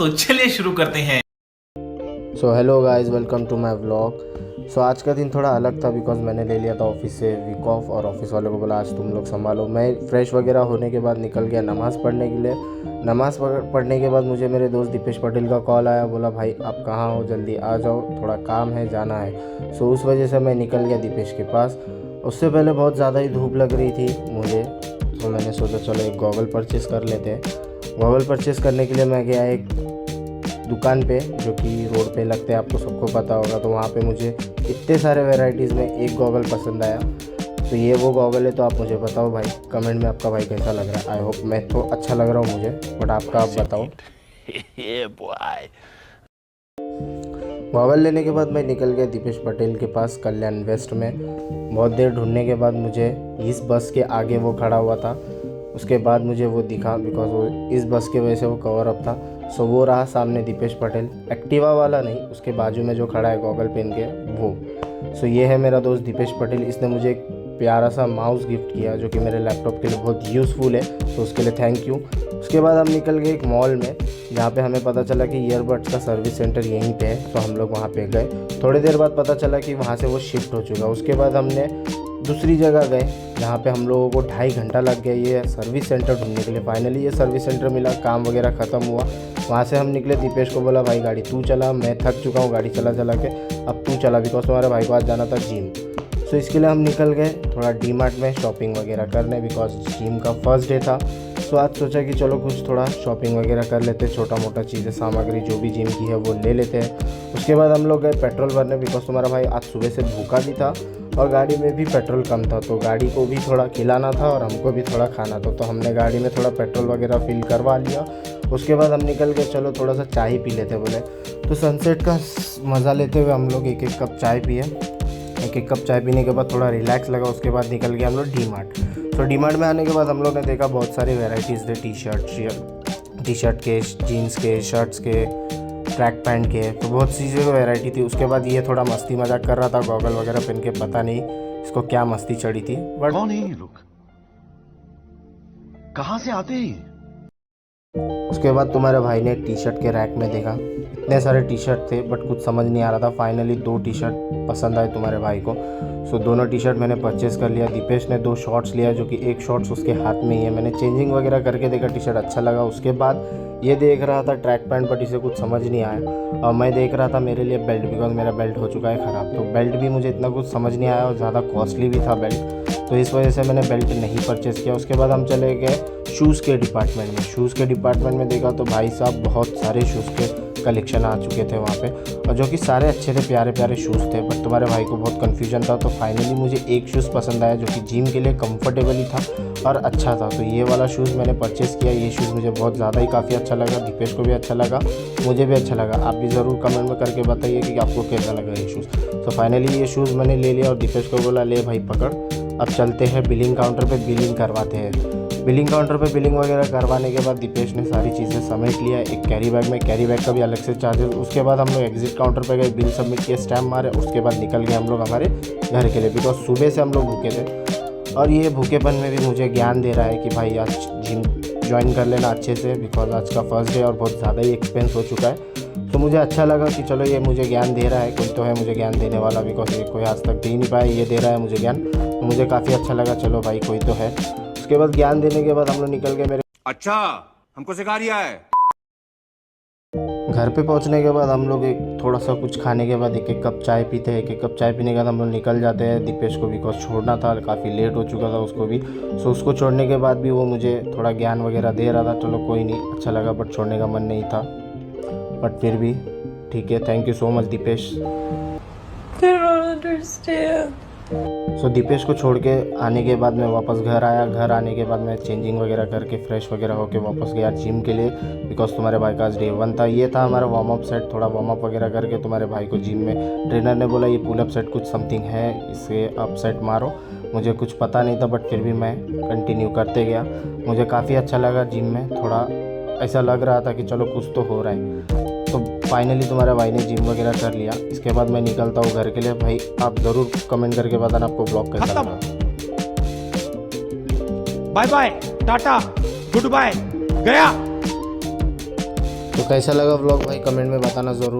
तो चलिए शुरू करते हैं। So hello guys, welcome to my vlog. So आज का दिन थोड़ा अलग था बिकॉज मैंने ले लिया था ऑफिस से वीक ऑफ और ऑफिस वालों को बोला आज तुम लोग संभालो। मैं फ्रेश वगैरह होने के बाद निकल गया नमाज़ पढ़ने के लिए। नमाज़ पढ़ने के बाद मुझे मेरे दोस्त दीपेश पटेल का कॉल आया, बोला भाई आप कहाँ हो, जल्दी आ जाओ, थोड़ा काम है, जाना है। सो उस वजह से मैं निकल गया दीपेश के पास। उससे पहले बहुत ज़्यादा ही धूप लग रही थी मुझे, तो मैंने सोचा चलो एक गॉगल परचेज़ कर लेते हैं। गॉगल परचेज़ करने के लिए मैं गया एक दुकान पे जो कि रोड पे लगते हैं, आपको सबको पता होगा। तो वहाँ पे मुझे इतने सारे वैरायटीज़ में एक गॉगल पसंद आया। तो ये वो गॉगल है। तो आप मुझे बताओ भाई कमेंट में आपका भाई कैसा लग रहा है। आई होप मैं तो अच्छा लग रहा हूँ मुझे, बट आपका आप बताओ। गॉगल लेने के बाद मैं निकल गया दीपेश पटेल के पास कल्याण वेस्ट में। बहुत देर ढूंढने के बाद मुझे इस बस के आगे वो खड़ा हुआ था। उसके बाद मुझे वो दिखा बिकॉज वो इस बस की वजह से वो कवर अप था। सो वो रहा सामने दीपेश पटेल, एक्टिवा वाला नहीं, उसके बाजू में जो खड़ा है गॉगल पहन के वो। सो ये है मेरा दोस्त दीपेश पटेल। इसने मुझे एक प्यारा सा माउस गिफ्ट किया जो कि मेरे लैपटॉप के लिए बहुत यूज़फुल है, तो उसके लिए थैंक यू। उसके बाद हम निकल गए एक मॉल में जहाँ पे हमें पता चला कि ईयरबड्स का सर्विस सेंटर यहीं पे है। तो हम लोग वहाँ पे गए। थोड़ी देर बाद पता चला कि वहाँ से वो शिफ्ट हो चुका। उसके बाद हमने दूसरी जगह गए जहाँ पे हम लोगों को 2.5 घंटा लग गया ये सर्विस सेंटर ढूंढने के लिए। फाइनली ये सर्विस सेंटर मिला, काम वगैरह ख़त्म हुआ। वहाँ से हम निकले। दीपेश को बोला भाई गाड़ी तू चला, मैं थक चुका हूँ गाड़ी चला चला के, अब तू चला बिकॉज तुम्हारे भाई को आज जाना था जिम। सो इसके लिए हम निकल गए थोड़ा डीमार्ट में शॉपिंग वगैरह करने बिकॉज जिम का फर्स्ट डे था। सो आज सोचा कि चलो कुछ थोड़ा शॉपिंग वगैरह कर लेते, छोटा मोटा चीज़ें सामग्री जो भी जिम की है वो ले लेते हैं। उसके बाद हम लोग गए पेट्रोल भरने बिकॉज तुम्हारा भाई आज सुबह से भूखा भी था और गाड़ी में भी पेट्रोल कम था। तो गाड़ी को भी थोड़ा खिलाना था और हमको भी थोड़ा खाना था। तो हमने गाड़ी में थोड़ा पेट्रोल वगैरह फिल करवा लिया। उसके बाद हम निकल गए, चलो थोड़ा सा चाय पी लेते बोले। तो सनसेट का मज़ा लेते हुए हम लोग एक एक कप चाय पिए। एक एक कप चाय पीने के बाद थोड़ा रिलैक्स लगा। उसके बाद निकल गए हम लोग डीमार्ट। तो डीमार्ट में आने के बाद हम लोग ने देखा बहुत सारी वेराइटीज़ थे, टी शर्ट के, जीन्स के, शर्ट्स के, ट्रैक पैंट के। तो बहुत चीज़ों की वैरायटी थी। उसके बाद ये थोड़ा मस्ती मजाक कर रहा था गॉगल वगैरह पहन के, पता नहीं इसको क्या मस्ती चढ़ी थी। बट कौन है ये लोग, कहाँ से आते हैं? उसके बाद तुम्हारे भाई ने टी शर्ट के रैक में देखा, इतने सारे टी शर्ट थे बट कुछ समझ नहीं आ रहा था। फाइनली 2 टी शर्ट पसंद आए तुम्हारे भाई को। सो दोनों टी शर्ट मैंने परचेज़ कर लिया। दीपेश ने 2 शॉर्ट्स लिया जो कि एक शॉर्ट्स उसके हाथ में ही है। मैंने चेंजिंग वगैरह करके देखा, टी शर्ट अच्छा लगा। उसके बाद ये देख रहा था ट्रैक पैंट, बट इसे कुछ समझ नहीं आया। और मैं देख रहा था मेरे लिए बेल्ट बिकॉज मेरा बेल्ट हो चुका है ख़राब। तो बेल्ट भी मुझे इतना कुछ समझ नहीं आया और ज़्यादा कॉस्टली भी था बेल्ट, तो इस वजह से मैंने बेल्ट नहीं परचेज़ किया। उसके बाद हम चले गए शूज़ के डिपार्टमेंट में। शूज़ के डिपार्टमेंट में देखा तो भाई साहब बहुत सारे शूज़ के कलेक्शन आ चुके थे वहाँ पे, और जो कि सारे अच्छे थे, प्यारे प्यारे शूज़ थे। बट तुम्हारे भाई को बहुत कन्फ्यूजन था। तो फाइनली मुझे एक शूज़ पसंद आया जो कि जिम के लिए कंफर्टेबल ही था और अच्छा था। तो ये वाला शूज़ मैंने परचेज़ किया। ये शूज़ मुझे बहुत ज़्यादा ही काफ़ी अच्छा लगा, दीपेश को भी अच्छा लगा, मुझे भी अच्छा लगा। आप भी ज़रूर कमेंट में करके बताइए कि आपको कैसा लगा ये शूज़। तो फाइनली ये शूज़ मैंने ले लिया और दीपेश को बोला ले भाई पकड़, अब चलते हैं बिलिंग काउंटर पे, बिलिंग करवाते हैं। बिलिंग काउंटर पे बिलिंग वगैरह करवाने के बाद दीपेश ने सारी चीज़ें समेट लिया एक कैरी बैग में। कैरी बैग का भी अलग से चार्जेस। उसके बाद हम लोग एग्जिट काउंटर पे गए, बिल सबमिट किए, स्टैम्प मारे। उसके बाद निकल गए हम लोग हमारे घर के लिए बिकॉज सुबह से हम लोग भूखे थे। और ये भूखेपन में भी मुझे ज्ञान दे रहा है कि भाई आज जिम ज्वाइन कर लेना अच्छे से बिकॉज आज का फर्स्ट डे और बहुत ज़्यादा ही एक्सपेंस हो चुका है। तो मुझे अच्छा लगा कि चलो ये मुझे ज्ञान दे रहा है, कोई तो है मुझे ज्ञान देने वाला बिकॉज ये कोई आज तक दे ही नहीं पाया, ये दे रहा है मुझे ज्ञान। तो मुझे काफ़ी अच्छा लगा, चलो भाई कोई तो है। उसके बाद ज्ञान देने के बाद हम लोग निकल गए मेरे अच्छा, हमको सिखा रिया है। घर पे पहुंचने के बाद हम लोग एक थोड़ा सा कुछ खाने के बाद एक एक कप चाय पीते हैं। एक एक कप चाय पीने के बाद हम लोग निकल जाते हैं। दीपेश को बिकॉज छोड़ना था, काफ़ी लेट हो चुका था उसको भी। सो उसको छोड़ने के बाद भी वो मुझे थोड़ा ज्ञान वगैरह दे रहा था। चलो कोई नहीं, अच्छा लगा, बट छोड़ने का मन नहीं था, बट फिर भी ठीक है। Thank you so much Dipesh. So Dipesh को छोड़ के आने के बाद मैं वापस घर आया। घर आने के बाद मैं चेंजिंग वगैरह करके फ्रेश वगैरह होके वापस गया जिम के लिए बिकॉज तुम्हारे भाई का आज डे 1 था। ये था हमारा वार्म अप सेट। थोड़ा वार्म अप वगैरह करके तुम्हारे भाई को जिम में ट्रेनर ने बोला ये पुल अप सेट कुछ समथिंग है, इसे आप सेट मारो। मुझे कुछ पता नहीं था बट फिर भी मैं कंटिन्यू करते गया। मुझे काफ़ी अच्छा लगा जिम में, थोड़ा ऐसा लग रहा था कि चलो कुछ तो हो रहा है। तो फाइनली तुम्हारे भाई ने जिम वगैरह कर लिया। इसके बाद मैं निकलता हूँ घर के लिए। भाई आप ज़रूर कमेंट करके बताना आपको ब्लॉग कैसा लगा। Bye bye, tata, goodbye, गया। तो कैसा लगा व्लॉग भाई कमेंट में बताना ज़रूर।